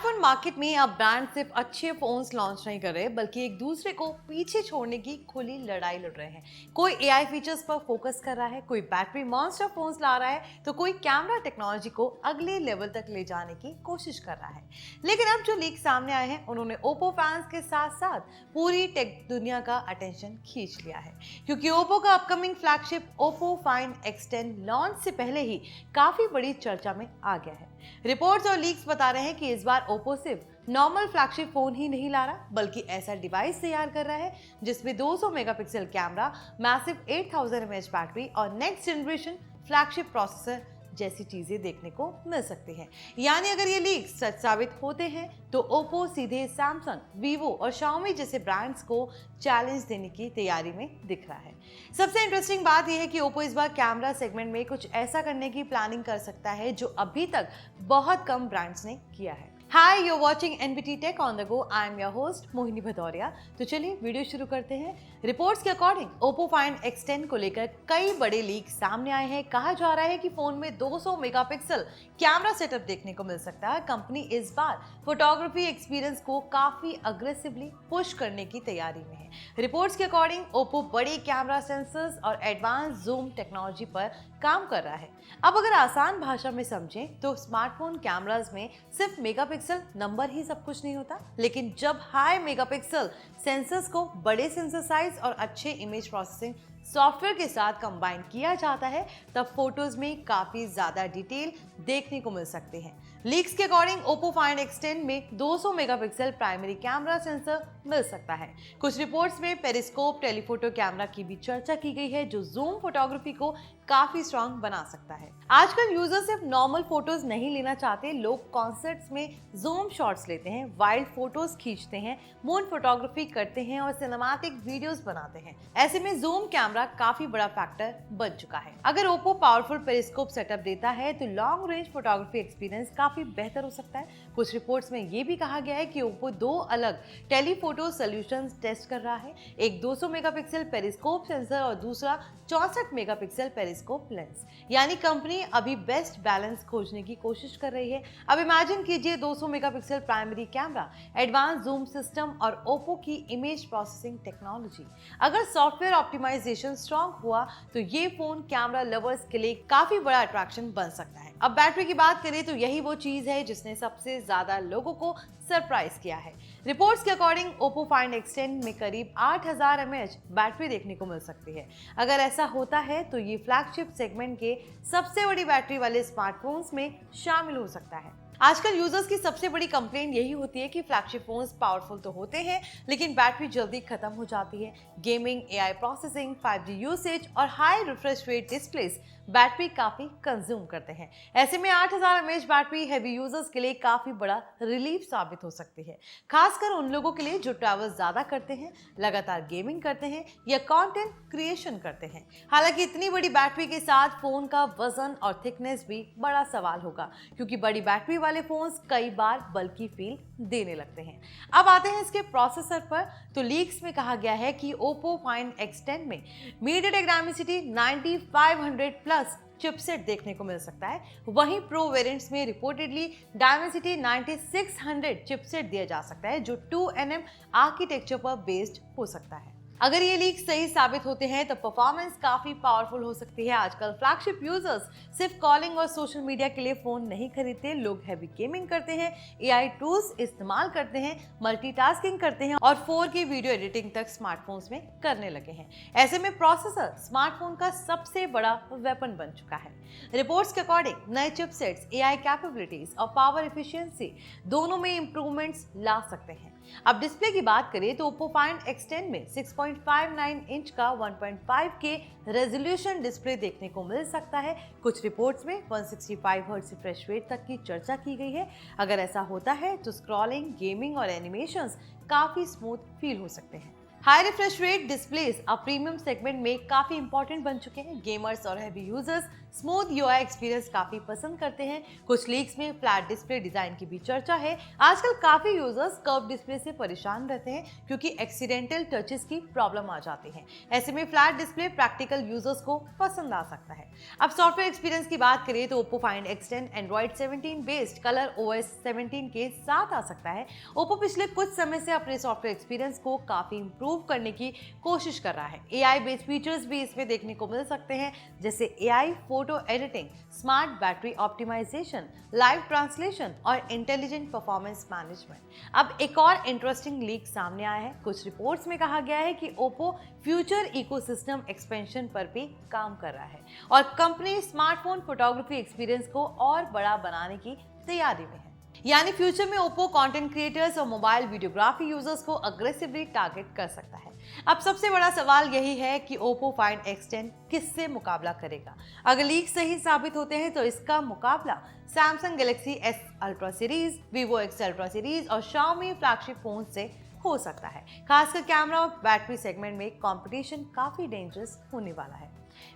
Smartphone market में अब brand सिर्फ अच्छे फोन्स लॉन्च नहीं कर रहे बल्कि एक दूसरे को पीछे छोड़ने की खुली लड़ाई लड़ रहे हैं। कोई एआई फीचर्स पर फोकस कर रहा है, कोई बैटरी मॉन्स्टर फोन्स ला रहा है, तो कोई कैमरा टेक्नोलॉजी को अगले लेवल तक ले जाने की कोशिश कर रहा है। लेकिन अब जो लीक सामने आए हैं उन्होंने ओप्पो फैंस के साथ साथ पूरी टेक दुनिया का अटेंशन खींच लिया है, क्योंकि ओप्पो का upcoming flagship Oppo find X10 launch से पहले ही काफी बड़ी चर्चा में आ गया है। रिपोर्ट्स और लीक्स बता रहे हैं कि इस बार ओप्पो सिर्फ नॉर्मल फ्लैगशिप फोन ही नहीं ला रहा बल्कि ऐसा डिवाइस तैयार कर रहा है जिसमें 200 megapixel camera, massive 8000 mAh battery और नेक्स्ट जनरेशन फ्लैगशिप प्रोसेसर जैसी चीजें देखने को मिल सकती हैं। यानी अगर ये लीक सच साबित होते हैं तो ओप्पो सीधे सैमसंग, वीवो और शाओमी जैसे ब्रांड्स को चैलेंज देने की तैयारी में दिख रहा है। सबसे इंटरेस्टिंग बात यह है कि ओप्पो इस बार कैमरा सेगमेंट में कुछ ऐसा करने की प्लानिंग कर सकता है जो अभी तक बहुत कम ब्रांड्स ने किया है। Hi, you're watching NBT Tech on the go. I am your host Mohini Bhadauria. तो चलिए वीडियो शुरू करते हैं। रिपोर्ट्स के अकॉर्डिंग ओप्पो फाइंड X10 को लेकर कई बड़े लीक सामने आए हैं। कहा जा रहा है कि फोन में 200 मेगापिक्सल कैमरा सेटअप देखने को मिल सकता है। कंपनी इस बार फोटोग्राफी एक्सपीरियंस को काफी अग्रेसिवली पुश करने की तैयारी में है। रिपोर्ट्स के अकॉर्डिंग ओप्पो बड़े कैमरा सेंसर्स और एडवांस जूम टेक्नोलॉजी पर काम कर रहा है। अब अगर आसान भाषा में समझें तो स्मार्टफोन कैमरास में सिर्फ मेगापिक्सल नंबर ही सब कुछ नहीं होता, लेकिन जब हाई मेगापिक्सल सेंसर्स को बड़े सेंसर साइज और अच्छे इमेज प्रोसेसिंग सॉफ्टवेयर के साथ कंबाइन किया जाता है तब फोटोज में काफी ज्यादा डिटेल देखने को मिल सकते हैं। लीक्स के अकॉर्डिंग ओप्पो फाइंड X10 में 200 मेगापिक्सल प्राइमरी कैमरा सेंसर मिल सकता है। कुछ रिपोर्ट्स में पेरिस्कोप टेलीफोटो कैमरा की भी चर्चा की गई है जो जूम फोटोग्राफी को काफी स्ट्रॉन्ग बना सकता है। आजकल यूजर सिर्फ नॉर्मल फोटोज नहीं लेना चाहते, लोग कॉन्सर्ट्स में जूम शॉट्स लेते हैं, वाइल्ड फोटोज खींचते हैं, मून फोटोग्राफी करते हैं और सिनेमैटिक वीडियोस बनाते हैं। ऐसे में जूम कैमरा काफी बड़ा फैक्टर बन चुका है। अगर ओप्पो पावरफुल पेरिस्कोप सेटअप देता है तो लॉन्ग रेंज फोटोग्राफी एक्सपीरियंस काफी बेहतर हो सकता है। कुछ रिपोर्ट्स में ये भी कहा गया है कि ओप्पो 2 अलग टेलीफोटो सॉल्यूशंस टेस्ट कर रहा है, एक 200 मेगापिक्सल पेरिस्कोप सेंसर और दूसरा 64 मेगापिक्सल पेरिस्कोप लेंस। यानी कंपनी अभी बेस्ट बैलेंस खोजने की कोशिश कर रही है। अब इमेजिन कीजिए 200 megapixel primary camera, advance zoom system और ओप्पो की इमेज प्रोसेसिंग टेक्नोलॉजी। अगर सॉफ्टवेयर ऑप्टिमाइजेशन स्ट्रॉन्ग हुआ तो ये फोन कैमरा लवर्स के लिए काफी बड़ा अट्रैक्शन बन सकता है। अब बैटरी की बात करें तो यही वो चीज है जिसने सबसे ज्यादा लोगों को सरप्राइज किया है। रिपोर्ट्स के अकॉर्डिंग ओप्पो फाइंड X10 में करीब 8000 mAh बैटरी देखने को मिल सकती है। अगर ऐसा होता है तो ये फ्लैगशिप सेगमेंट के सबसे बड़ी बैटरी वाले स्मार्टफोन्स में शामिल हो सकता है। आजकल यूजर्स की सबसे बड़ी कंप्लेंट यही होती है कि फ्लैगशिप फोन्स पावरफुल तो होते हैं लेकिन बैटरी जल्दी खत्म हो जाती है। Gaming, AI processing, 5G usage और high refresh rate displays battery काफी कंज्यूम करते हैं। ऐसे में 8000 mAh बैटरी हैवी यूजर्स के लिए काफी बड़ा रिलीफ साबित हो सकती है, खासकर उन लोगों के लिए जो ट्रैवल ज्यादा करते हैं, लगातार गेमिंग करते हैं या कंटेंट क्रिएशन करते हैं। हालांकि इतनी बड़ी बैटरी के साथ फोन का वजन और थिकनेस भी बड़ा सवाल होगा, क्योंकि बड़ी बैटरी वाले फोन्स कई बार बल्कि फील देने लगते हैं। अब आते हैं इसके प्रोसेसर पर। तो लीक्स में कहा गया है कि ओप्पो फाइंड X10 में MediaTek Dimensity 9500 प्लस चिपसेट देखने को मिल सकता है। वहीं प्रो वेरिएंट्स में रिपोर्टेडली Dimensity 9600 चिपसेट दिया जा सकता है जो 2nm आर्किटेक्चर पर बेस्ड हो सकता है। अगर ये लीक सही साबित होते हैं तो परफॉर्मेंस काफी पावरफुल हो सकती है। आजकल फ्लैगशिप यूजर्स सिर्फ कॉलिंग और सोशल मीडिया के लिए फोन नहीं खरीदते, लोग हैवी गेमिंग करते हैं, एआई टूल्स इस्तेमाल करते हैं, मल्टीटास्किंग करते हैं और 4K वीडियो एडिटिंग तक स्मार्टफोन्स में करने लगे हैं। ऐसे में प्रोसेसर स्मार्टफोन का सबसे बड़ा वेपन बन चुका है। रिपोर्ट्स के अकॉर्डिंग नए चिपसेट्स एआई कैपेबिलिटीज और पावर एफिशिएंसी दोनों में इंप्रूवमेंट्स ला सकते हैं। अब डिस्प्ले की बात करें तो ओप्पो फाइंड X10 में 6.59 इंच का 1.5K रेजोल्यूशन डिस्प्ले देखने को मिल सकता है। कुछ रिपोर्ट्स में 165 हर्ट्ज रिफ्रेश रेट तक की चर्चा की गई है। अगर ऐसा होता है तो स्क्रॉलिंग, गेमिंग और एनिमेशंस काफी स्मूथ फील हो सकते हैं। हाई रिफ्रेश रेट डिस्प्लेस अब प्रीमियम सेगमेंट में काफी इंपॉर्टेंट बन चुके हैं। गेमर्स और heavy users smooth UI experience काफी पसंद करते हैं। कुछ लीक्स में फ्लैट डिस्प्ले डिजाइन की भी चर्चा है। आजकल काफी यूजर्स कर्व डिस्प्ले से परेशान रहते हैं क्योंकि एक्सीडेंटल टचेस की प्रॉब्लम आ जाती है। ऐसे में फ्लैट डिस्प्ले प्रैक्टिकल यूजर्स को पसंद आ सकता है। अब सॉफ्टवेयर एक्सपीरियंस की बात करें तो Oppo Find X10 Android 17 based colour OS 17 के साथ आ सकता है। Oppo पिछले कुछ समय से अपने सॉफ्टवेयर एक्सपीरियंस को काफी इंप्रूव करने की कोशिश कर रहा है। AI बेस्ड फीचर्स भी इसमें देखने को मिल सकते हैं, जैसे AI photo editing, smart battery optimisation, live translation और इंटेलिजेंट परफॉर्मेंस मैनेजमेंट। अब एक और इंटरेस्टिंग लीक सामने आया है। कुछ रिपोर्ट्स में कहा गया है कि Oppo फ्यूचर इकोसिस्टम एक्सपेंशन पर भी काम कर रहा है और कंपनी स्मार्टफोन फोटोग्राफी एक्सपीरियंस को और बड़ा बनाने की तैयारी में है। यानी फ्यूचर में Oppo कंटेंट क्रिएटर्स और मोबाइल वीडियोग्राफी यूजर्स को अग्रेसिवली टारगेट कर सकता है। अब सबसे बड़ा सवाल यही है कि Oppo Find X10 किससे मुकाबला करेगा। अगर लीक सही साबित होते हैं तो इसका मुकाबला Samsung Galaxy S Ultra series, Vivo X Ultra series और Xiaomi फ्लैगशिप फोन से हो सकता है। खासकर कैमरा और बैटरी सेगमेंट में कंपटीशन काफी डेंजरस होने वाला है।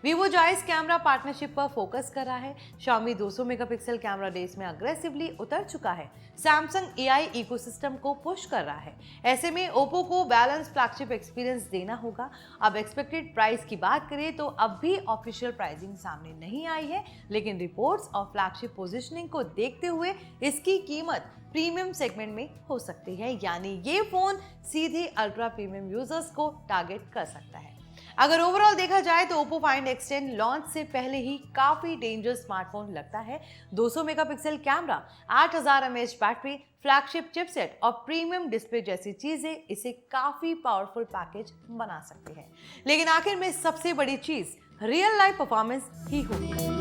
Vivo जायज कैमरा पार्टनरशिप पर फोकस कर रहा है। Xiaomi 200 मेगापिक्सल कैमरा रेस में अग्रेसिवली उतर चुका है। Samsung AI इकोसिस्टम को पुश कर रहा है। ऐसे में Oppo को बैलेंस फ्लैगशिप एक्सपीरियंस देना होगा। अब एक्सपेक्टेड प्राइस की बात करें तो अब भी ऑफिशियल प्राइसिंग सामने नहीं आई है, लेकिन रिपोर्ट्स और फ्लैगशिप पोजीशनिंग को देखते हुए इसकी कीमत प्रीमियम सेगमेंट में हो सकती है। यानी ये फोन सीधे अल्ट्रा प्रीमियम यूजर्स को टारगेट कर सकता है। अगर ओवरऑल देखा जाए तो Oppo Find X10 लॉन्च से पहले ही काफी डेंजरस स्मार्टफोन लगता है। 200 megapixel camera, 8000 mAh battery, flagship chipset और प्रीमियम डिस्प्ले जैसी चीजें इसे काफी पावरफुल पैकेज बना सकती है। लेकिन आखिर में सबसे बड़ी चीज रियल लाइफ परफॉर्मेंस ही होगी।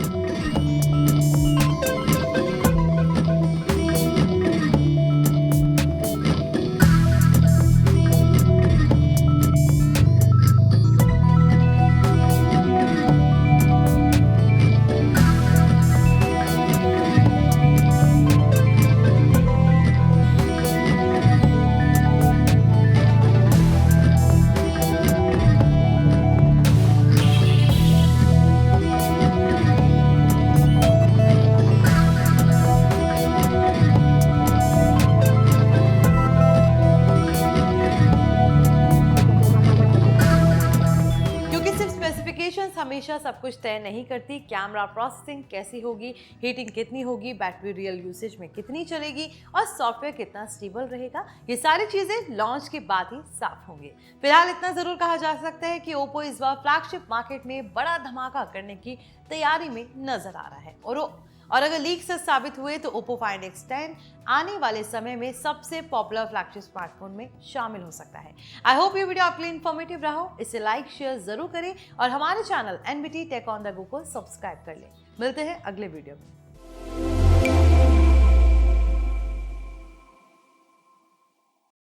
हमेशा सब कुछ तय नहीं करती। कैमरा प्रोसेसिंग कैसी होगी, हीटिंग कितनी होगी, बैटरी रियल यूसेज में कितनी चलेगी और सॉफ्टवेयर कितना स्टेबल रहेगा, ये सारी चीजें लॉन्च के बाद ही साफ होंगे। फिलहाल इतना जरूर कहा जा सकता है कि Oppo इस बार फ्लैगशिप मार्केट में बड़ा धमाका करने की तैयारी में नजर आ रहा है और अगर लीक सच साबित हुए तो Oppo Find X10 आने वाले समय में सबसे पॉपुलर फ्लैगशिप स्मार्टफोन में शामिल हो सकता है। आई होप ये वीडियो आपके लिए इन्फॉर्मेटिव रहा हो। इसे लाइक शेयर जरूर करें और हमारे channel NBT Tech on the Go को सब्सक्राइब कर लें। मिलते हैं अगले वीडियो में।